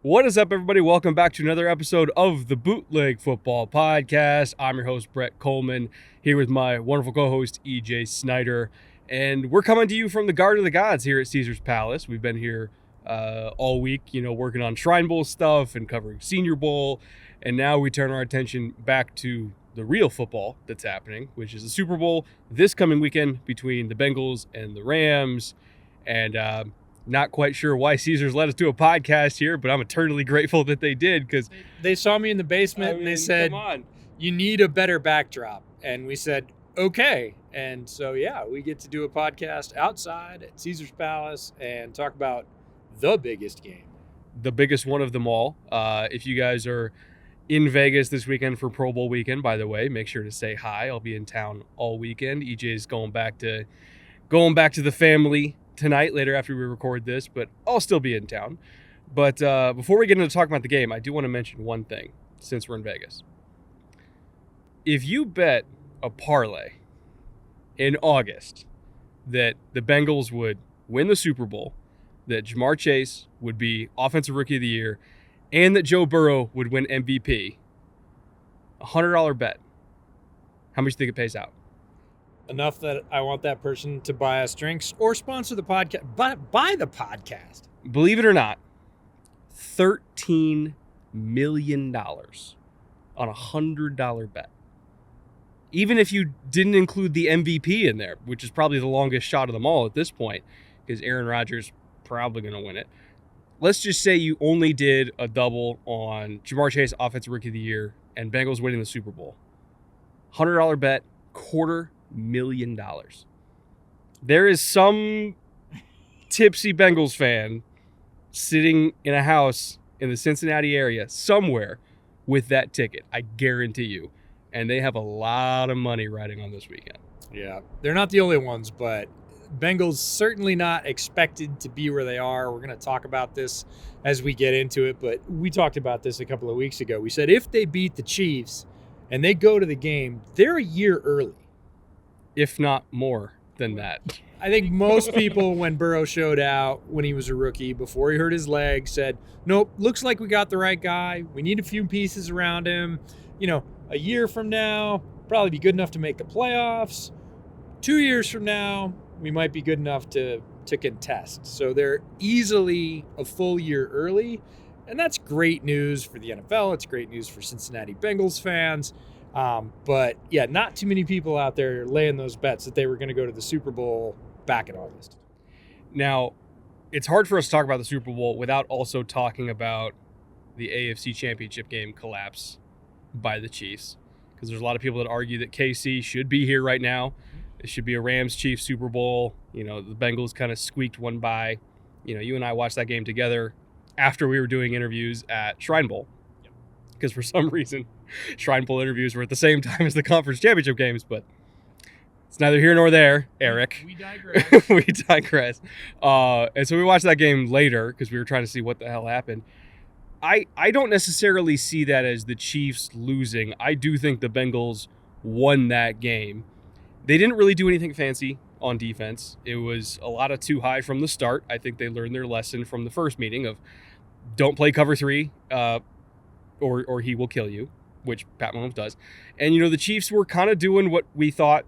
What is up, everybody? Welcome back to another episode of the Bootleg Football Podcast. I'm your host, Brett Coleman, here with my wonderful co-host, EJ Snyder. And we're coming to you from the Garden of the Gods here at Caesar's Palace. We've been here all week, working on Shrine Bowl stuff and covering Senior Bowl. And now we turn our attention back to the real football that's happening, which is the Super Bowl this coming weekend between the Bengals and the Rams. And not quite sure why Caesars let us do a podcast here, but I'm eternally grateful that they did because they saw me in the basement and they said, "Come on, you need a better backdrop." And we said, "Okay." And so, we get to do a podcast outside at Caesar's Palace and talk about the biggest game. The biggest one of them all. If you guys are in Vegas this weekend for Pro Bowl weekend, by the way, make sure to say hi. I'll be in town all weekend. EJ's going back to the family tonight, later after we record this, but I'll still be in town. But before we get into talking about the game, I do want to mention one thing since we're in Vegas. If you bet a parlay in August that the Bengals would win the Super Bowl, that Jamar Chase would be Offensive Rookie of the Year, and that Joe Burrow would win MVP, $100 bet, how much do you think it pays out? Enough that I want that person to buy us drinks or sponsor the podcast. Buy the podcast. Believe it or not, $13 million on a $100 bet. Even if you didn't include the MVP in there, which is probably the longest shot of them all at this point, because Aaron Rodgers probably going to win it. Let's just say you only did a double on Jamar Chase, Offensive Rookie of the Year, and Bengals winning the Super Bowl. $100 bet, $250,000. There is some tipsy Bengals fan sitting in a house in the Cincinnati area somewhere with that ticket. I guarantee you. And they have a lot of money riding on this weekend. Yeah, they're not the only ones, but Bengals certainly not expected to be where they are. We're going to talk about this as we get into it, but we talked about this a couple of weeks ago. We said if they beat the Chiefs and they go to the game, they're a year early. If not more than that. I think most people, when Burrow showed out when he was a rookie, before he hurt his leg, said, nope, looks like we got the right guy. We need a few pieces around him. A year from now, probably be good enough to make the playoffs. 2 years from now, we might be good enough to contest. So they're easily a full year early, and that's great news for the NFL. It's great news for Cincinnati Bengals fans. But not too many people out there laying those bets that they were going to go to the Super Bowl back in August. Now, it's hard for us to talk about the Super Bowl without also talking about the AFC Championship game collapse by the Chiefs, because there's a lot of people that argue that KC should be here right now. It should be a Rams-Chiefs Super Bowl. The Bengals kind of squeaked one by. You and I watched that game together after we were doing interviews at Shrine Bowl, because for some reason Shrine Bowl interviews were at the same time as the conference championship games, but it's neither here nor there, Eric. We digress. We digress. And so we watched that game later because we were trying to see what the hell happened. I don't necessarily see that as the Chiefs losing. I do think the Bengals won that game. They didn't really do anything fancy on defense. It was a lot of too high from the start. I think they learned their lesson from the first meeting of don't play cover three or he will kill you, which Pat Mahomes does. And, the Chiefs were kind of doing what we thought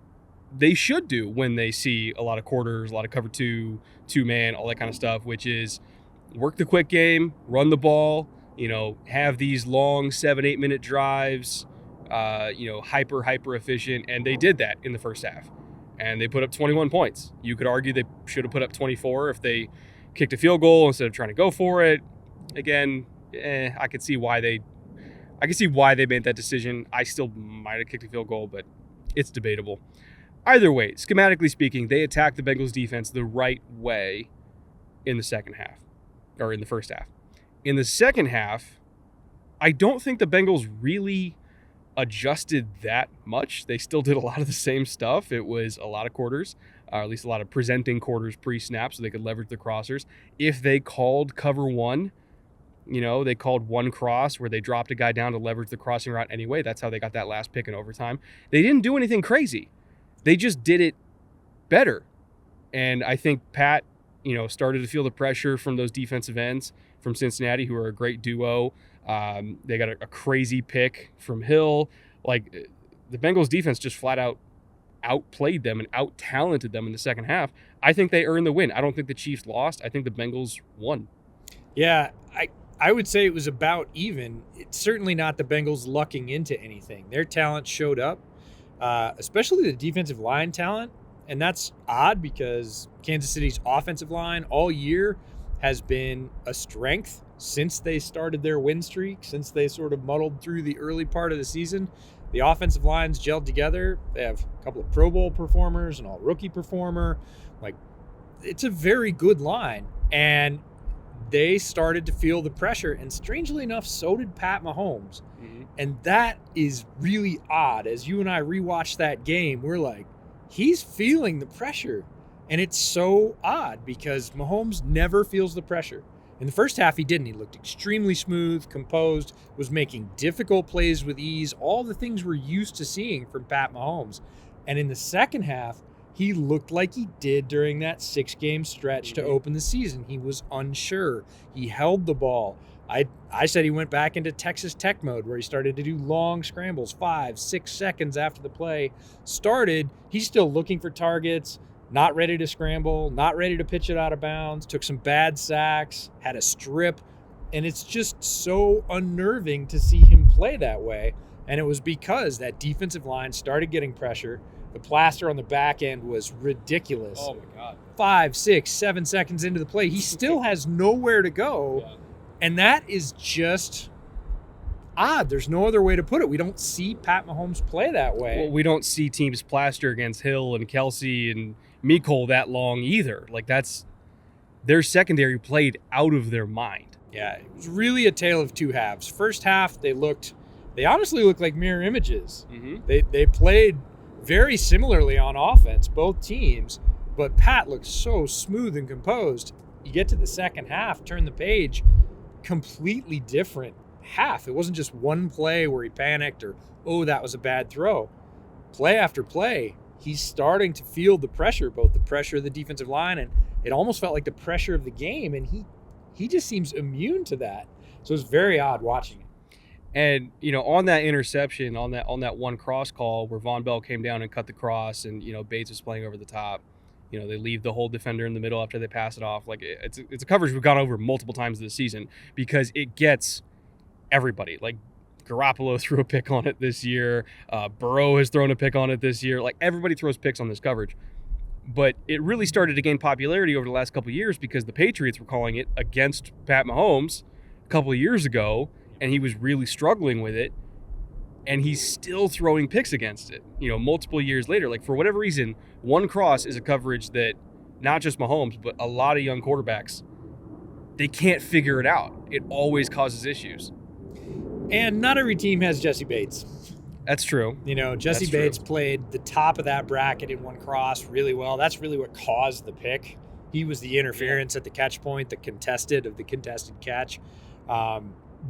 they should do when they see a lot of quarters, a lot of cover two-man, all that kind of stuff, which is work the quick game, run the ball, have these long 7-8 minute drives, hyper efficient. And they did that in the first half. And they put up 21 points. You could argue they should have put up 24 if they kicked a field goal instead of trying to go for it. Again, I could see why they made that decision. I still might have kicked a field goal, but it's debatable. Either way, schematically speaking, they attacked the Bengals defense the right way in the second half, or in the first half. In the second half, I don't think the Bengals really adjusted that much. They still did a lot of the same stuff. It was a lot of quarters, or at least a lot of presenting quarters pre-snap so they could leverage the crossers. If they called cover one, they called one cross where they dropped a guy down to leverage the crossing route anyway. That's how they got that last pick in overtime. They didn't do anything crazy. They just did it better. And I think Pat, started to feel the pressure from those defensive ends from Cincinnati, who are a great duo. They got a crazy pick from Hill. Like, the Bengals defense just flat out outplayed them and out-talented them in the second half. I think they earned the win. I don't think the Chiefs lost. I think the Bengals won. Yeah, I would say it was about even. It's certainly not the Bengals lucking into anything. Their talent showed up, especially the defensive line talent. And that's odd because Kansas City's offensive line all year has been a strength since they started their win streak, since they sort of muddled through the early part of the season. The offensive lines gelled together. They have a couple of Pro Bowl performers, an all-rookie performer. Like, it's a very good line. And they started to feel the pressure. And strangely enough, so did Pat Mahomes. Mm-hmm. And that is really odd. As you and I rewatched that game, we're like, he's feeling the pressure. And it's so odd because Mahomes never feels the pressure. In the first half, he didn't. He looked extremely smooth, composed, was making difficult plays with ease, all the things we're used to seeing from Pat Mahomes. And in the second half, he looked like he did during that 6-game stretch to open the season. He was unsure. He held the ball. I said he went back into Texas Tech mode where he started to do long scrambles, 5-6 seconds after the play started. He's still looking for targets, not ready to scramble, not ready to pitch it out of bounds, took some bad sacks, had a strip, and it's just so unnerving to see him play that way. And it was because that defensive line started getting pressure. The plaster on the back end was ridiculous. Oh, my God. 5, 6, 7 seconds into the play, he still has nowhere to go. Yeah. And that is just odd. There's no other way to put it. We don't see Pat Mahomes play that way. Well, we don't see teams plaster against Hill and Kelsey and Mecole that long either. Like, that's their secondary played out of their mind. Yeah, it was really a tale of two halves. First half, they honestly looked like mirror images. Mm-hmm. They played very similarly on offense, both teams, but Pat looked so smooth and composed. You get to the second half, turn the page, completely different half. It wasn't just one play where he panicked or, oh, that was a bad throw. Play after play, he's starting to feel the pressure, both the pressure of the defensive line, and it almost felt like the pressure of the game, and he just seems immune to that. So it's very odd watching it. And, on that interception, on that one cross call where Von Bell came down and cut the cross and, Bates was playing over the top, they leave the whole defender in the middle after they pass it off. Like, it's a coverage we've gone over multiple times this season because it gets everybody. Like, Garoppolo threw a pick on it this year. Burrow has thrown a pick on it this year. Like, everybody throws picks on this coverage. But it really started to gain popularity over the last couple of years because the Patriots were calling it against Pat Mahomes a couple of years ago, and he was really struggling with it. And he's still throwing picks against it, multiple years later. Like, for whatever reason, one cross is a coverage that not just Mahomes, but a lot of young quarterbacks, they can't figure it out. It always causes issues. And not every team has Jesse Bates. That's true. Jesse Bates played the top of that bracket in one cross really well. That's really what caused the pick. He was the interference at the catch point, the contested catch.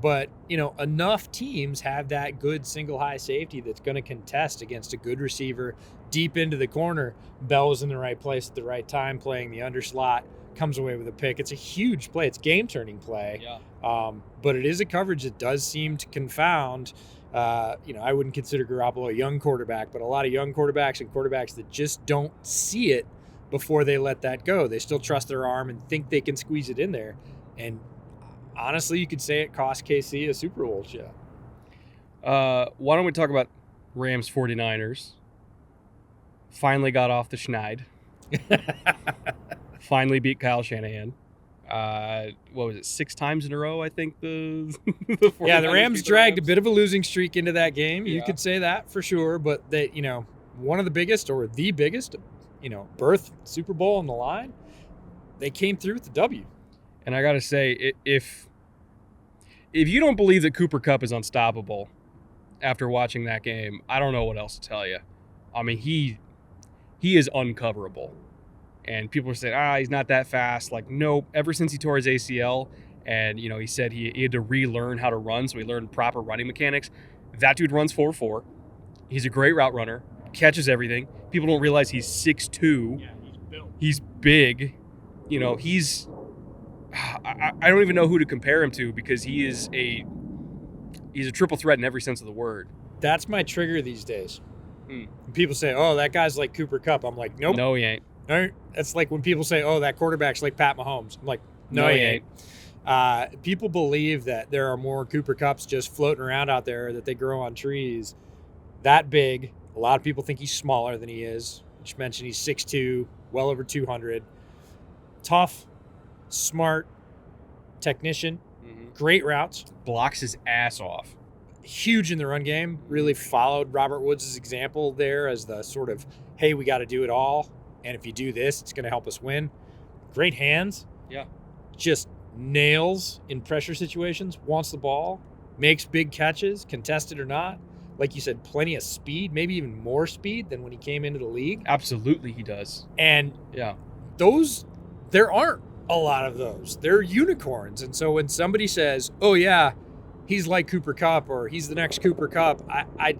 But, enough teams have that good single high safety that's going to contest against a good receiver deep into the corner. Bell was in the right place at the right time, playing the underslot, comes away with a pick. It's a huge play. It's game-turning play. Yeah. But it is a coverage that does seem to confound. I wouldn't consider Garoppolo a young quarterback, but a lot of young quarterbacks and quarterbacks that just don't see it before they let that go. They still trust their arm and think they can squeeze it in there. And honestly, you could say it cost KC a Super Bowl shot. Why don't we talk about Rams 49ers? Finally got off the schneid. Finally beat Kyle Shanahan. What was it, 6 times in a row, I think the the Rams dragged a bit of a losing streak into that game. You could say that for sure, but they, one of the biggest or the biggest, berth Super Bowl on the line, they came through with the W. And I got to say, if you don't believe that Cooper Kupp is unstoppable after watching that game, I don't know what else to tell you. I mean, he is uncoverable. And people are saying, he's not that fast. Like, nope. Ever since he tore his ACL and, he said he had to relearn how to run, so he learned proper running mechanics. That dude runs 4.4. He's a great route runner, catches everything. People don't realize he's 6'2". Yeah, he's built. He's big. I don't even know who to compare him to because he's a triple threat in every sense of the word. That's my trigger these days. People say, "Oh, that guy's like Cooper Kupp." I'm like, "Nope, no, he ain't." That's like when people say, "Oh, that quarterback's like Pat Mahomes." I'm like, "No, he ain't." People believe that there are more Cooper Kupps just floating around out there, that they grow on trees. That big. A lot of people think he's smaller than he is. Just mentioned he's 6'2", well over 200. Tough, smart, technician, great routes. Blocks his ass off. Huge in the run game. Really followed Robert Woods' example there as the sort of, hey, we got to do it all. And if you do this, it's going to help us win. Great hands. Yeah. Just nails in pressure situations, wants the ball, makes big catches, contested or not. Like you said, plenty of speed, maybe even more speed than when he came into the league. Absolutely, he does. And yeah, there aren't a lot of those. They're unicorns. And so when somebody says, oh, yeah, he's like Cooper Kupp or he's the next Cooper Kupp,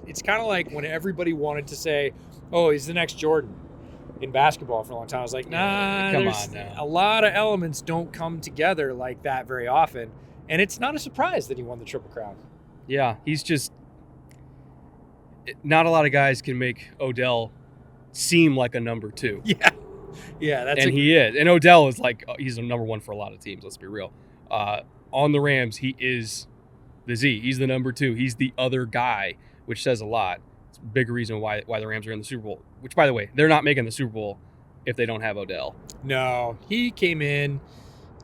it's kind of like when everybody wanted to say, oh, he's the next Jordan in basketball for a long time. I was like, nah, come on now. A lot of elements don't come together like that very often. And it's not a surprise that he won the Triple Crown. Yeah, he's just not a lot of guys can make Odell seem like a number 2. Yeah, he is. And Odell is like, he's a number 1 for a lot of teams, let's be real. On the Rams, he is the Z. He's the number 2. He's the other guy, which says a lot. It's a big reason why the Rams are in the Super Bowl, which, by the way, they're not making the Super Bowl if they don't have Odell. No, he came in,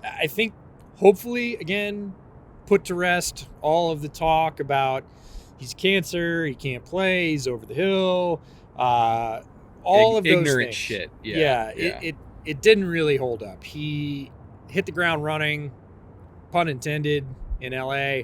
I think, hopefully, again, put to rest all of the talk about he's cancer, he can't play, he's over the hill, all of those ignorant things. Shit. It didn't really hold up. He hit the ground running, pun intended, in LA,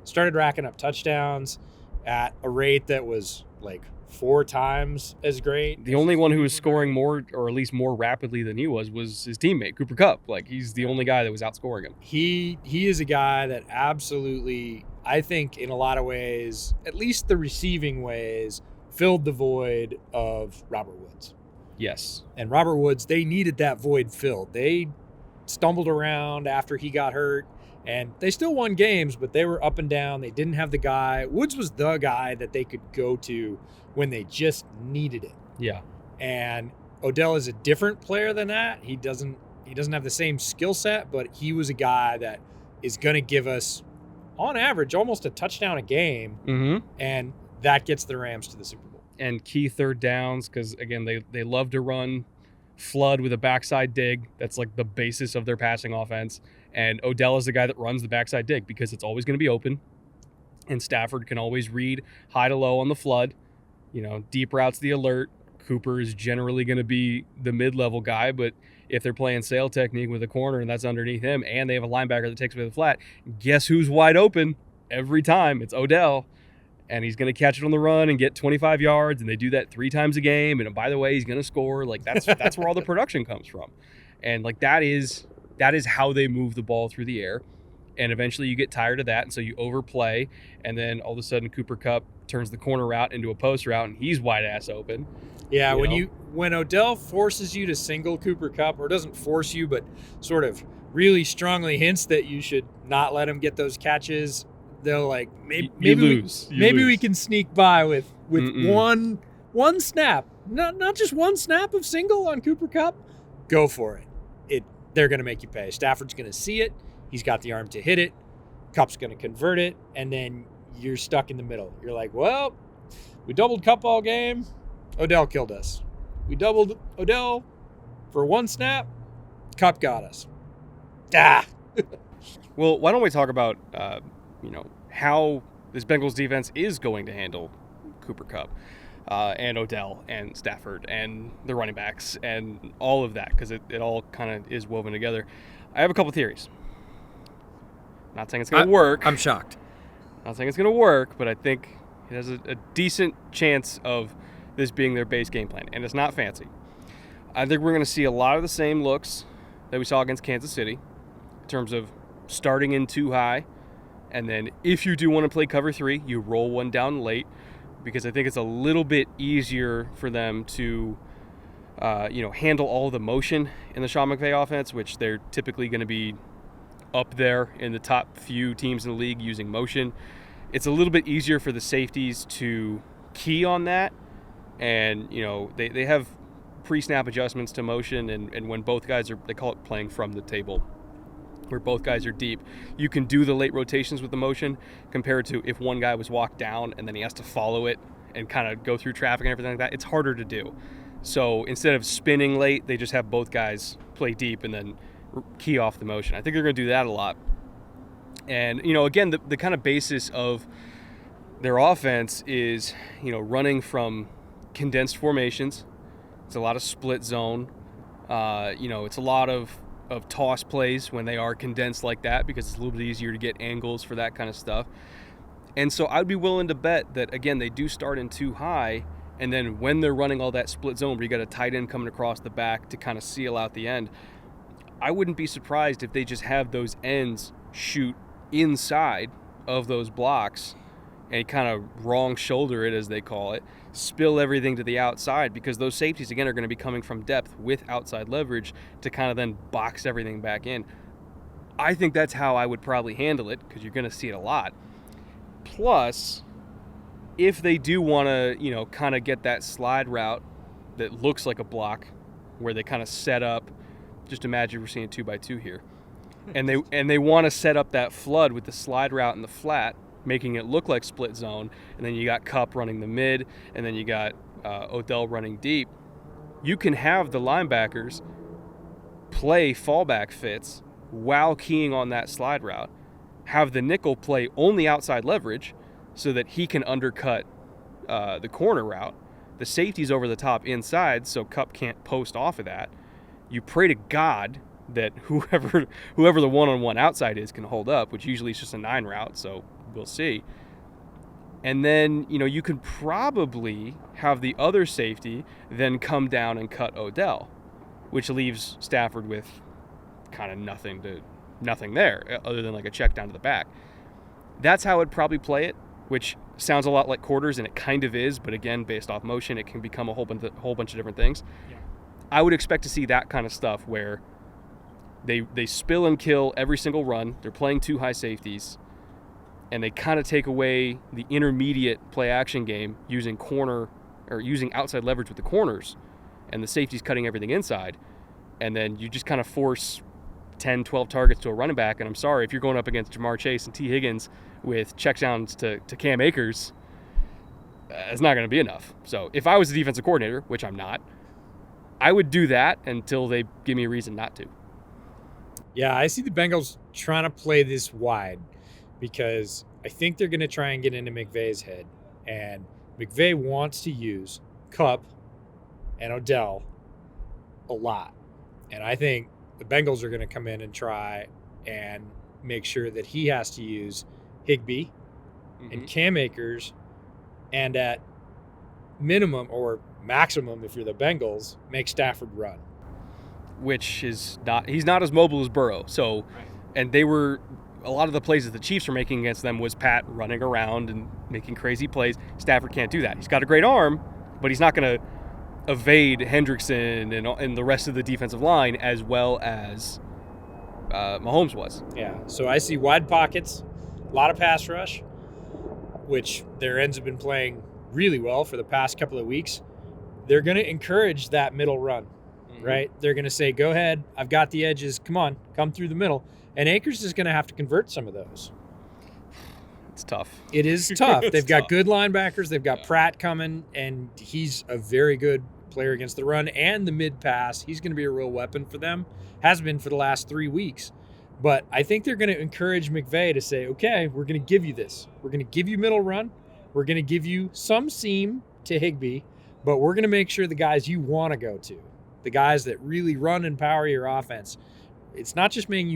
started racking up touchdowns at a rate that was like 4 times as great. The only one who was scoring more, or at least more rapidly than he was his teammate, Cooper Kupp. Like, he's the only guy that was outscoring him. He is a guy that absolutely, I think, in a lot of ways, at least the receiving ways, filled the void of Robert Woods. Yes. And Robert Woods, they needed that void filled. They stumbled around after he got hurt, and they still won games, but they were up and down. They didn't have the guy. Woods was the guy that they could go to when they just needed it. Yeah. And Odell is a different player than that. He doesn't have the same skill set, but he was a guy that is going to give us, on average, almost a touchdown a game. Mm-hmm. And that gets the Rams to the Super Bowl. And key third downs, because, again, they love to run flood with a backside dig. That's like the basis of their passing offense. And Odell is the guy that runs the backside dig because it's always going to be open. And Stafford can always read high to low on the flood. You know, deep routes the alert. Cooper is generally going to be the mid-level guy, but if they're playing sail technique with a corner and that's underneath him and they have a linebacker that takes away the flat, guess who's wide open every time? It's Odell. And he's going to catch it on the run and get 25 yards, and they do that 3 times a game. And by the way, he's going to score. Like, that's where all the production comes from. And like that is how they move the ball through the air. And eventually you get tired of that, and so you overplay, and then all of a sudden Cooper Kupp turns the corner route into a post route, and he's wide ass open. Yeah, when Odell forces you to single Cooper Kupp, or doesn't force you, but sort of really strongly hints that you should not let him get those catches, they'll like maybe we can sneak by with one snap, not just one snap of single on Cooper Kupp. Go for it. They're going to make you pay. Stafford's going to see it. He's got the arm to hit it. Kupp's going to convert it, and then you're stuck in the middle. You're like, well, we doubled Kupp all game. Odell killed us. We doubled Odell for one snap. Kupp got us. Well, why don't we talk about how this Bengals defense is going to handle Cooper Kupp and Odell and Stafford and the running backs and all of that, because it all kind of is woven together. I have a couple theories. Not saying it's going to work. I'm shocked. Not saying it's going to work, but I think it has a decent chance of this being their base game plan, and it's not fancy. I think we're going to see a lot of the same looks that we saw against Kansas City in terms of starting in too high, and then if you do want to play cover 3, you roll one down late, because I think it's a little bit easier for them to handle all the motion in the Sean McVay offense, which they're typically going to be up there in the top few teams in the league using motion. It's a little bit easier for the safeties to key on that. And, they have pre-snap adjustments to motion. And when both guys they call it playing from the table, where both guys are deep, you can do the late rotations with the motion compared to if one guy was walked down and then he has to follow it and kind of go through traffic and everything like that. It's harder to do. So instead of spinning late, they just have both guys play deep and then key off the motion. I think they're going to do that a lot. And, again, the kind of basis of their offense is, running from condensed formations. It's a lot of split zone. It's a lot of toss plays when they are condensed like that because it's a little bit easier to get angles for that kind of stuff. And so I'd be willing to bet that, again, they do start in too high, and then when they're running all that split zone where you got a tight end coming across the back to kind of seal out the end, I wouldn't be surprised if they just have those ends shoot inside of those blocks and kind of wrong shoulder it, as they call it, spill everything to the outside, because those safeties, again, are going to be coming from depth with outside leverage to kind of then box everything back in. I think that's how I would probably handle it, because you're going to see it a lot. Plus, if they do want to, kind of get that slide route that looks like a block where they kind of set up, just imagine we're seeing 2x2 here, and they want to set up that flood with the slide route in the flat, making it look like split zone, and then you got Kupp running the mid, and then you got Odell running deep. You can have the linebackers play fallback fits while keying on that slide route. Have the nickel play only outside leverage so that he can undercut the corner route. The safety's over the top inside, so Kupp can't post off of that. You pray to God that whoever the one-on-one outside is can hold up, which usually is just a 9 route, so we'll see. And then, you can probably have the other safety then come down and cut Odell, which leaves Stafford with kind of nothing there other than like a check down to the back. That's how I'd probably play it, which sounds a lot like quarters, and it kind of is, but again, based off motion, it can become a whole bunch of different things. Yeah. I would expect to see that kind of stuff where they spill and kill every single run. They're playing 2 high safeties, and they kind of take away the intermediate play action game using outside leverage with the corners, and the safety's cutting everything inside. And then you just kind of force 10, 12 targets to a running back. And I'm sorry, if you're going up against Jamar Chase and T. Higgins with checkdowns to Cam Akers, it's not going to be enough. So if I was the defensive coordinator, which I'm not, I would do that until they give me a reason not to. Yeah, I see the Bengals trying to play this wide because I think they're going to try and get into McVay's head. And McVay wants to use Kupp and Odell a lot. And I think the Bengals are going to come in and try and make sure that he has to use Higbee and Cam Akers, and at minimum or maximum, if you're the Bengals, make Stafford run. Which is he's not as mobile as Burrow. So, and a lot of the plays that the Chiefs were making against them was Pat running around and making crazy plays. Stafford can't do that. He's got a great arm, but he's not going to evade Hendrickson and the rest of the defensive line as well as Mahomes was. Yeah, so I see wide pockets, a lot of pass rush, which their ends have been playing really well for the past couple of weeks. They're going to encourage that middle run, right? They're going to say, go ahead, I've got the edges, come through the middle. And Akers is going to have to convert some of those. It's tough. It is tough. They've got good linebackers. They've got Pratt coming, and he's a very good player against the run and the mid-pass. He's going to be a real weapon for them. Has been for the last 3 weeks. But I think they're going to encourage McVay to say, okay, we're going to give you this. We're going to give you middle run. We're going to give you some seam to Higbee, but we're going to make sure the guys you want to go to, the guys that really run and power your offense, it's not just making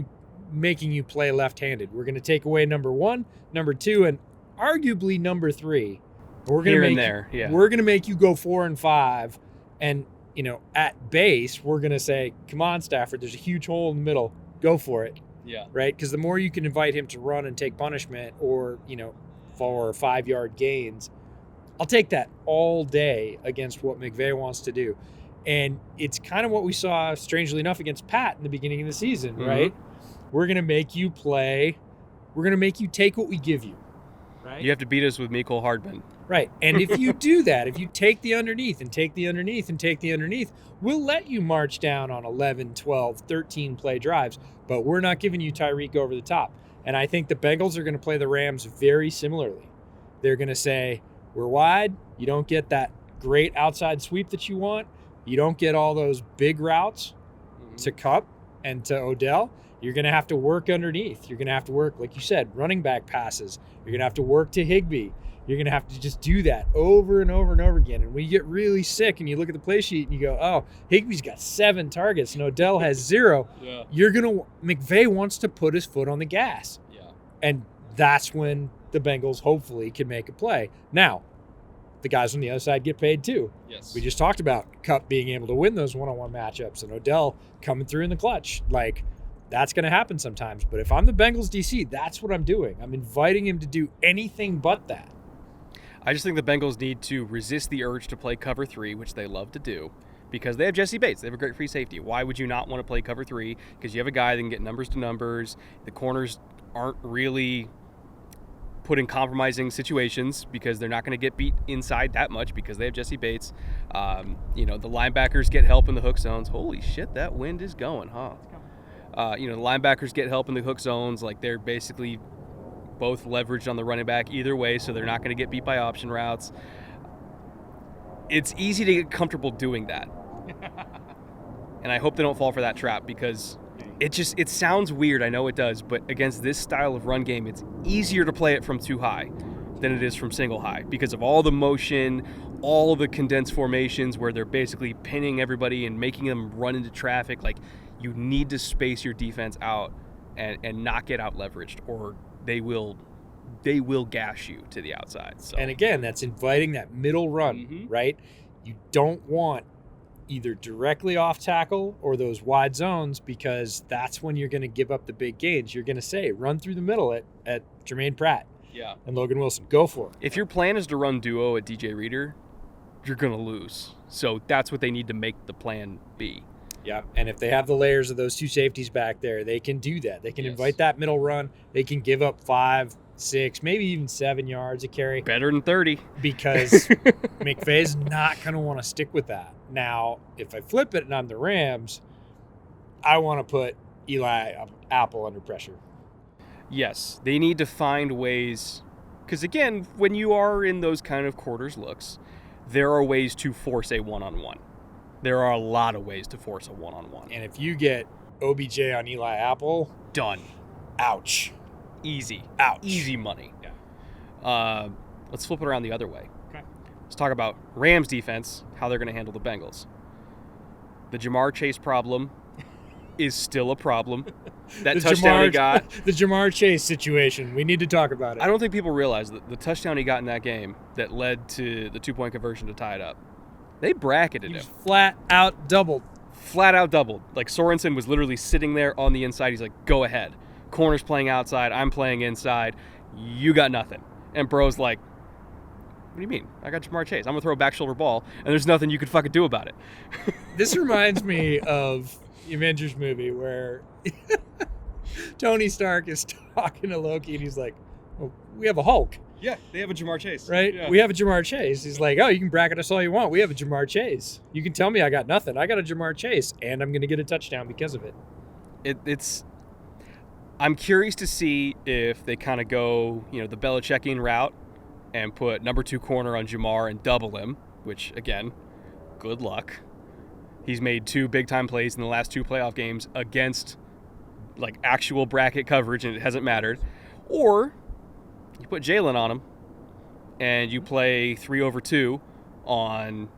you play left-handed. We're going to take away number 1, number 2, and arguably number 3. We're going to make you go 4 and 5. And, at base, we're going to say, come on, Stafford, there's a huge hole in the middle. Go for it. Yeah. Right? Because the more you can invite him to run and take punishment or, 4 or 5 yard gains, I'll take that all day against what McVay wants to do. And it's kind of what we saw, strangely enough, against Pat in the beginning of the season, right? we're going to make you play. We're going to make you take what we give you. Right? You have to beat us with Mecole Hardman. Right. And if you do that, if you take the underneath and take the underneath and take the underneath, we'll let you march down on 11, 12, 13 play drives, but we're not giving you Tyreek over the top. And I think the Bengals are going to play the Rams very similarly. They're going to say, we're wide. You don't get that great outside sweep that you want. You don't get all those big routes to Kupp and to Odell. You're going to have to work underneath. You're going to have to work, like you said, running back passes. You're going to have to work to Higbee. You're going to have to just do that over and over and over again. And when you get really sick and you look at the play sheet and you go, oh, Higbee's got 7 targets and Odell has 0, you're going to – McVay wants to put his foot on the gas. Yeah. And that's when the Bengals hopefully can make a play. Now, the guys on the other side get paid too. Yes. We just talked about Kupp being able to win those one-on-one matchups and Odell coming through in the clutch. Like, that's going to happen sometimes. But if I'm the Bengals DC, that's what I'm doing. I'm inviting him to do anything but that. I just think the Bengals need to resist the urge to play cover 3, which they love to do, because they have Jesse Bates. They have a great free safety. Why would you not want to play cover 3? Because you have a guy that can get numbers to numbers. The corners aren't really put in compromising situations because they're not going to get beat inside that much because they have Jesse Bates. The linebackers get help in the hook zones. Holy shit, that wind is going, huh? The linebackers get help in the hook zones. Like, they're basically both leveraged on the running back either way, so they're not going to get beat by option routes. It's easy to get comfortable doing that. And I hope they don't fall for that trap, because it sounds weird, I know it does, but against this style of run game, it's easier to play it from too high than it is from single high because of all the motion, all the condensed formations where they're basically pinning everybody and making them run into traffic. Like, you need to space your defense out and not get out leveraged, or they will gash you to the outside. So. And again, that's inviting that middle run, right? You don't want either directly off tackle or those wide zones, because that's when you're going to give up the big gains. You're going to say, run through the middle at Jermaine Pratt and Logan Wilson. Go for it. If your plan is to run duo at DJ Reader, you're going to lose. So that's what they need to make the plan be. Yeah, and if they have the layers of those 2 safeties back there, they can do that. They can invite that middle run. They can give up 5, 6, maybe even 7 yards a carry. Better than 30. Because McVay's not going to want to stick with that. Now, if I flip it and I'm the Rams, I want to put Eli Apple under pressure. Yes, they need to find ways. Because, again, when you are in those kind of quarters looks, there are ways to force a one-on-one. There are a lot of ways to force a one-on-one. And if you get OBJ on Eli Apple, done. Ouch. Easy. Ouch. Easy money. Yeah. Let's flip it around the other way. Okay. Let's talk about Rams defense, how they're going to handle the Bengals. The Jamar Chase problem is still a problem. That touchdown he got. The Jamar Chase situation. We need to talk about it. I don't think people realize that the touchdown he got in that game that led to the 2-point conversion to tie it up, they bracketed him. Flat out doubled. Like, Sorensen was literally sitting there on the inside. He's like, go ahead. Corner's playing outside. I'm playing inside. You got nothing. And Bro's like, what do you mean? I got Jamar Chase. I'm going to throw a back shoulder ball, and there's nothing you can fucking do about it. This reminds me of the Avengers movie where Tony Stark is talking to Loki, and he's like, oh, we have a Hulk. Yeah, they have a Jamar Chase. Right? Yeah. We have a Jamar Chase. He's like, oh, you can bracket us all you want. We have a Jamar Chase. You can tell me I got nothing. I got a Jamar Chase, and I'm going to get a touchdown because of it. I'm curious to see if they kind of go, the Belichickian route and put number 2 corner on Jamar and double him, which, again, good luck. He's made 2 big-time plays in the last 2 playoff games against, like, actual bracket coverage, and it hasn't mattered. Or you put Jalen on him, and you play 3-over-2 on,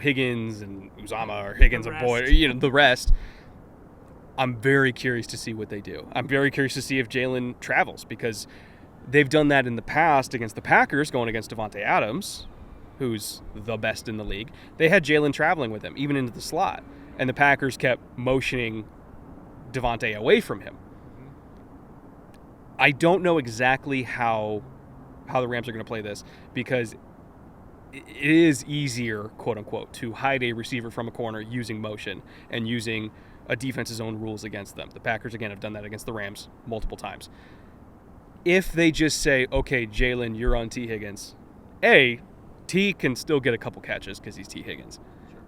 Higgins and Uzama, or Higgins and Boyd, the rest. I'm very curious to see what they do. I'm very curious to see if Jalen travels, because they've done that in the past against the Packers, going against Devontae Adams, who's the best in the league. They had Jalen traveling with him, even into the slot, and the Packers kept motioning Devontae away from him. I don't know exactly how the Rams are going to play this, because it is easier, quote-unquote, to hide a receiver from a corner using motion and using a defense's own rules against them. The Packers, again, have done that against the Rams multiple times. If they just say, okay, Jalen, you're on T. Higgins, T can still get a couple catches because he's T. Higgins. Sure.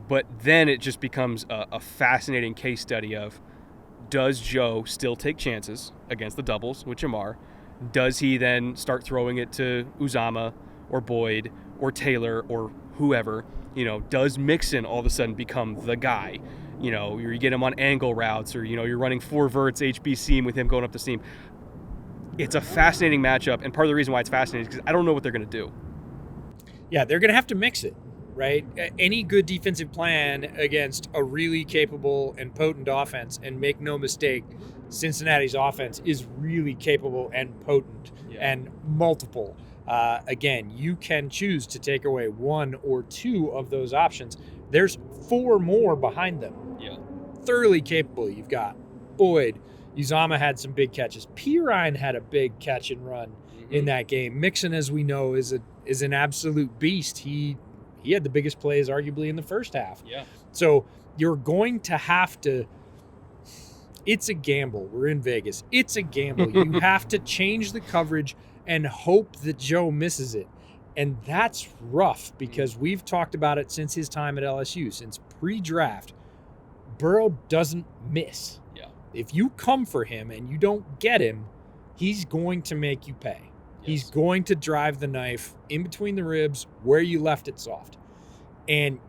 But then it just becomes a fascinating case study of, does Joe still take chances against the doubles with Jamar? Does he then start throwing it to Uzama or Boyd or Taylor or whoever? Does Mixon all of a sudden become the guy? You get him on angle routes, or, you're running 4 verts HB seam with him going up the seam. It's a fascinating matchup, and part of the reason why it's fascinating is because I don't know what they're going to do. Yeah, they're going to have to mix it, right? Any good defensive plan against a really capable and potent offense, and make no mistake, Cincinnati's offense is really capable and potent and multiple. Again, you can choose to take away 1 or 2 of those options. There's 4 more behind them. Yeah. Thoroughly capable. You've got Boyd. Uzama had some big catches. Pirine had a big catch and run in that game. Mixon, as we know, is an absolute beast. He had the biggest plays arguably in the first half. Yeah. So you're going to have to – it's a gamble. We're in Vegas. It's a gamble. You have to change the coverage and hope that Joe misses it. And that's rough because we've talked about it since his time at LSU, since pre-draft. Burrow doesn't miss. Yeah. If you come for him and you don't get him, he's going to make you pay. Yes. He's going to drive the knife in between the ribs where you left it soft. And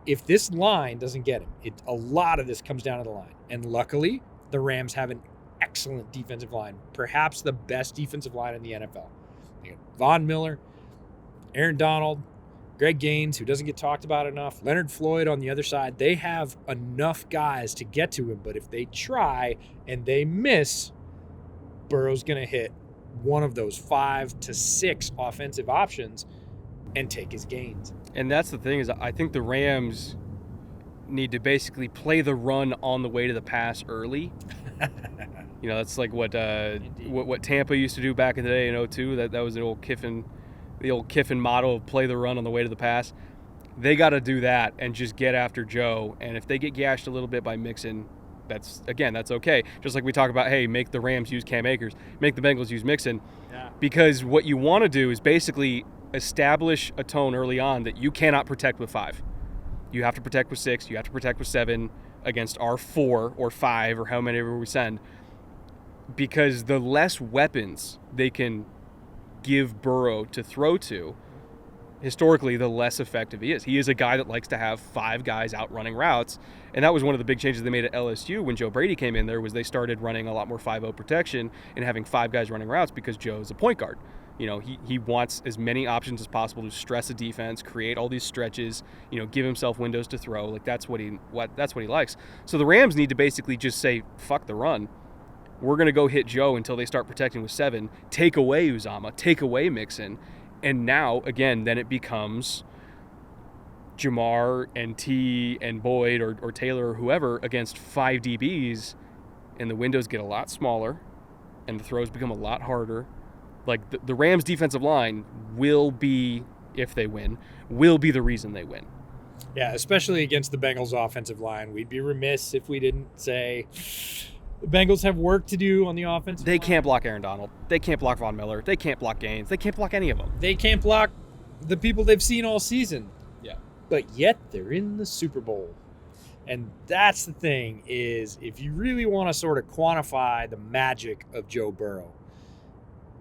if this line doesn't get him, a lot of this comes down to the line. And luckily, the Rams have an excellent defensive line, perhaps the best defensive line in the NFL. They got Von Miller, Aaron Donald, Greg Gaines, who doesn't get talked about enough, Leonard Floyd on the other side. They have enough guys to get to him, but if they try and they miss, Burrow's going to hit one of those 5 to 6 offensive options and take his gains. And that's the thing, is I think the Rams need to basically play the run on the way to the pass early. That's like what Tampa used to do back in the day in 2002. That was the old Kiffin motto of play the run on the way to the pass. They got to do that and just get after Joe. And if they get gashed a little bit by Mixon, that's okay. Just like we talk about, hey, make the Rams use Cam Akers, make the Bengals use Mixon. Yeah. Because what you want to do is basically establish a tone early on that you cannot protect with 5. You have to protect with 6. You have to protect with 7 against our 4 or 5 or how many we send. Because the less weapons they can give Burrow to throw to, historically, the less effective he is. He is a guy that likes to have 5 guys out running routes, and that was one of the big changes they made at LSU when Joe Brady came in there, was they started running a lot more 5-0 protection and having 5 guys running routes because Joe's a point guard. He wants as many options as possible to stress a defense, create all these stretches, give himself windows to throw. Like that's what he likes. So the Rams need to basically just say, fuck the run. We're going to go hit Joe until they start protecting with 7, take away Uzama, take away Mixon. And now, again, then it becomes Jamar and T and Boyd or Taylor or whoever against 5 DBs, and the windows get a lot smaller and the throws become a lot harder. Like the Rams' defensive line will be, if they win, will be the reason they win. Yeah, especially against the Bengals' offensive line. We'd be remiss if we didn't say the Bengals have work to do on the offensive line. They can't block Aaron Donald. They can't block Von Miller. They can't block Gaines. They can't block any of them. They can't block the people they've seen all season. Yeah. But yet they're in the Super Bowl. And that's the thing, is if you really want to sort of quantify the magic of Joe Burrow,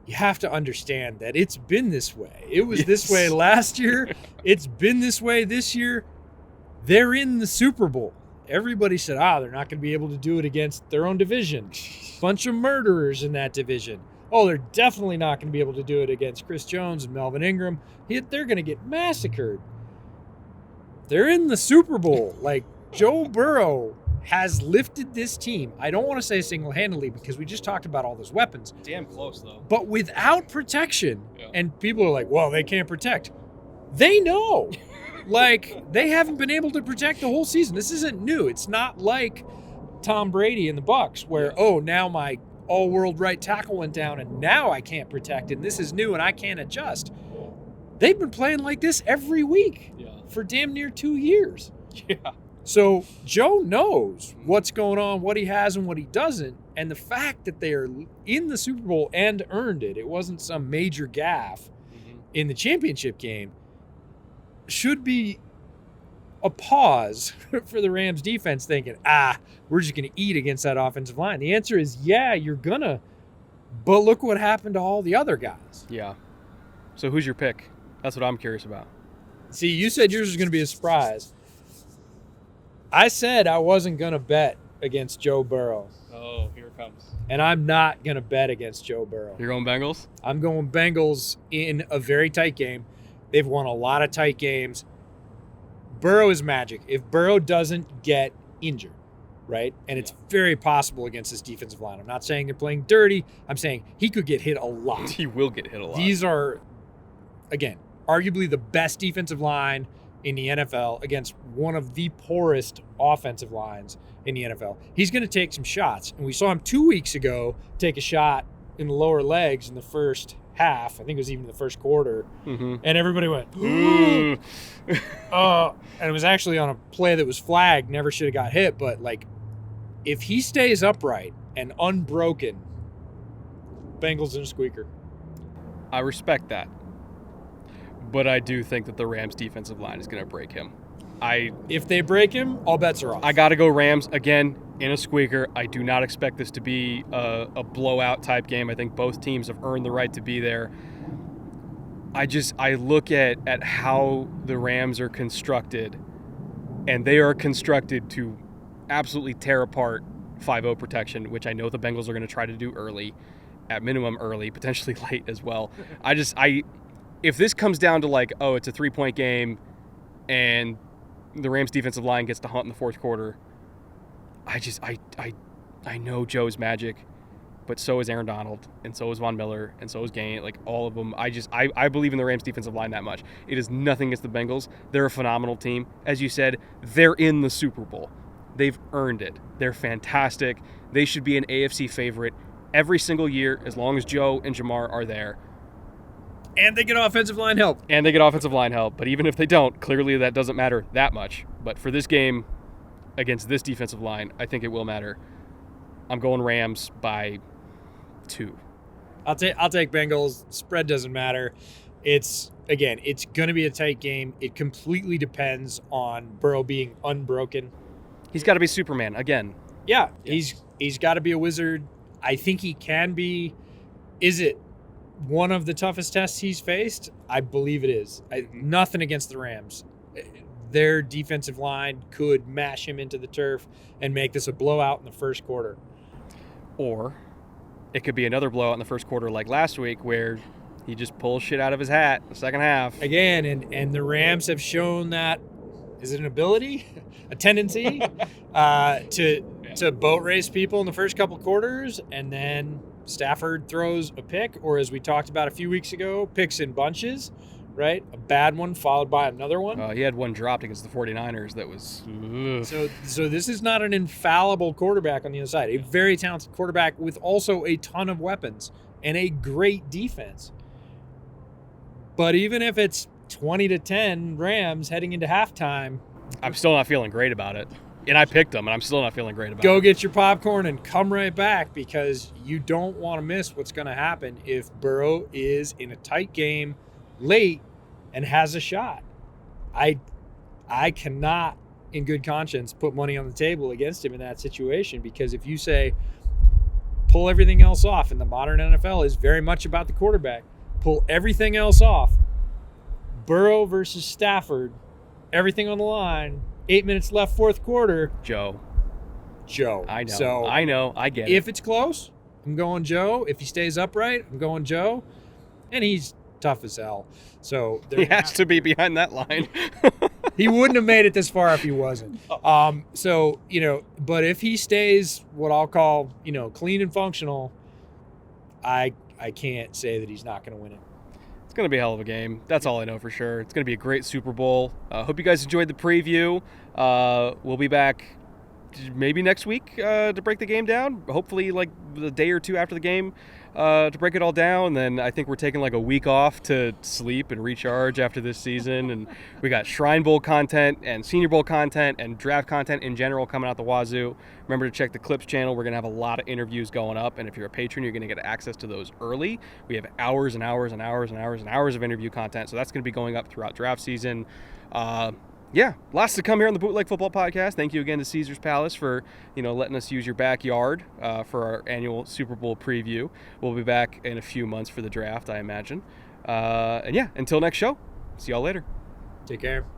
you have to understand that it's been this way. It was this way last year. It's been this way this year. They're in the Super Bowl. Everybody said, they're not going to be able to do it against their own division. Bunch of murderers in that division. They're definitely not going to be able to do it against Chris Jones and Melvin Ingram. They're going to get massacred. They're in the Super Bowl. Like, Joe Burrow has lifted this team. I don't want to say single-handedly because we just talked about all those weapons. Damn close, though. But without protection, and people are like, well, they can't protect. They know. Like, they haven't been able to protect the whole season. This isn't new. It's not like Tom Brady in the Bucs where, now my all-world right tackle went down and now I can't protect, and this is new and I can't adjust. They've been playing like this every week for damn near 2 years. Yeah. So Joe knows what's going on, what he has and what he doesn't. And the fact that they are in the Super Bowl and earned it, it wasn't some major gaffe in the championship game, should be a pause for the Rams defense thinking, we're just going to eat against that offensive line. The answer is, yeah, you're going to. But look what happened to all the other guys. Yeah. So who's your pick? That's what I'm curious about. See, you said yours was going to be a surprise. I said I wasn't going to bet against Joe Burrow. Oh, here it comes. And I'm not going to bet against Joe Burrow. You're going Bengals? I'm going Bengals in a very tight game. They've won a lot of tight games. Burrow is magic. If Burrow doesn't get injured, right? And it's very possible against this defensive line. I'm not saying they're playing dirty. I'm saying he could get hit a lot. He will get hit a lot. These are, again, arguably the best defensive line in the NFL against one of the poorest offensive lines in the NFL. He's going to take some shots. And we saw him 2 weeks ago take a shot in the lower legs in the first half. I think it was even the first quarter. And everybody went, and it was actually on a play that was flagged, never should have got hit. But, like, if he stays upright and unbroken, Bengals in a squeaker. I respect that. But I do think that the Rams defensive line is going to break him. If they break him, all bets are off. I got to go Rams again in a squeaker. I do not expect this to be a blowout type game. I think both teams have earned the right to be there. I look at how the Rams are constructed, and they are constructed to absolutely tear apart 5-0 protection, which I know the Bengals are going to try to do early, at minimum early, potentially late as well. If this comes down to like, it's a 3-point game and the Rams defensive line gets to hunt in the fourth quarter, I know Joe's magic, but so is Aaron Donald, and so is Von Miller, and so is Gain, like all of them. I believe in the Rams defensive line that much. It is nothing against the Bengals. They're a phenomenal team. As you said, they're in the Super Bowl. They've earned it. They're fantastic. They should be an AFC favorite every single year as long as Joe and Jamar are there. And they get offensive line help. But even if they don't, clearly that doesn't matter that much. But for this game against this defensive line, I think it will matter. I'm going Rams by 2. I'll take Bengals. Spread doesn't matter. It's going to be a tight game. It completely depends on Burrow being unbroken. He's got to be Superman again. Yeah, he's got to be a wizard. I think he can be. Is it one of the toughest tests he's faced? I believe it is. Nothing against the Rams. Their defensive line could mash him into the turf and make this a blowout in the first quarter. Or it could be another blowout in the first quarter like last week where he just pulls shit out of his hat in the second half. Again, and the Rams have shown that, is it an ability? A tendency to boat race people in the first couple quarters, and then Stafford throws a pick, or as we talked about a few weeks ago, picks in bunches, right? A bad one followed by another one. He had one dropped against the 49ers that was... So this is not an infallible quarterback on the other side. A very talented quarterback with also a ton of weapons and a great defense. But even if it's 20-10 Rams heading into halftime, I'm still not feeling great about it. And I picked them, and I'm still not feeling great about it. Go get your popcorn and come right back, because you don't want to miss what's going to happen if Burrow is in a tight game late and has a shot. I cannot, in good conscience, put money on the table against him in that situation, because if you say pull everything else off, and the modern NFL is very much about the quarterback, pull everything else off, Burrow versus Stafford, everything on the line, 8 minutes left, fourth quarter. Joe. I know. I get it. If it's close, I'm going Joe. If he stays upright, I'm going Joe. And he's tough as hell. So he has to be behind that line. He wouldn't have made it this far if he wasn't. So, but if he stays what I'll call, clean and functional, I can't say that he's not going to win it. It's going to be a hell of a game. That's all I know for sure. It's going to be a great Super Bowl. Hope you guys enjoyed the preview. We'll be back maybe next week to break the game down. Hopefully like a day or two after the game. to break it all down. Then I think we're taking like a week off to sleep and recharge after this season. And we got Shrine Bowl content and Senior Bowl content and draft content in general coming out the wazoo. Remember to check the Clips channel. We're going to have a lot of interviews going up. And if you're a patron, you're going to get access to those early. We have hours and hours and hours and hours and hours of interview content. So that's going to be going up throughout draft season. Yeah, lots to come here on the Bootleg Football Podcast. Thank you again to Caesar's Palace for, letting us use your backyard for our annual Super Bowl preview. We'll be back in a few months for the draft, I imagine. And yeah, until next show, see y'all later. Take care.